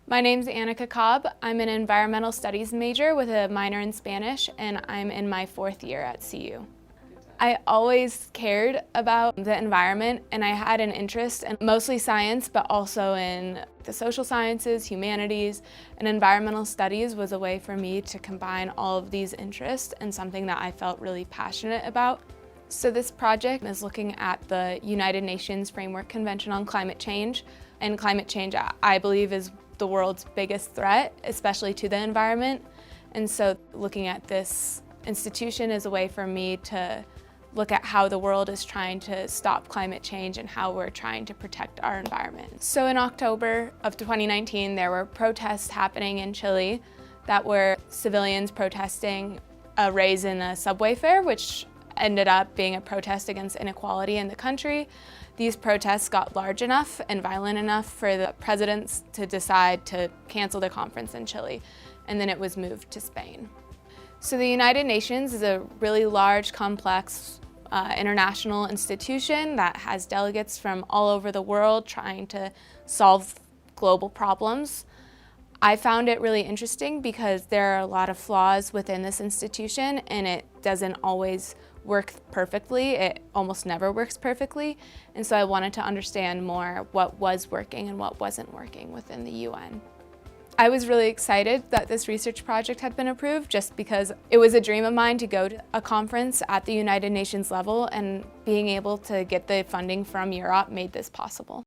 My name's Annika Cobb. I'm an environmental studies major with a minor in Spanish, and I'm in my 4th year at CU. I always cared about the environment, and I had an interest in mostly science, but also in the social sciences, humanities, and environmental studies was a way for me to combine all of these interests and something that I felt really passionate about. So this project is looking at the United Nations Framework Convention on Climate Change, and climate change, I believe, is the world's biggest threat, especially to the environment. And so looking at this institution is a way for me to look at how the world is trying to stop climate change and how we're trying to protect our environment. So in October of 2019, there were protests happening in Chile that were civilians protesting a raise in a subway fare, which ended up being a protest against inequality in the country. These protests got large enough and violent enough for the presidents to decide to cancel the conference in Chile, and then it was moved to Spain. So the United Nations is a really large, complex international institution that has delegates from all over the world trying to solve global problems. I found it really interesting because there are a lot of flaws within this institution, and it doesn't always work perfectly. It almost never works perfectly. And so I wanted to understand more what was working and what wasn't working within the UN. I was really excited that this research project had been approved just because it was a dream of mine to go to a conference at the United Nations level, and being able to get the funding from UROP made this possible.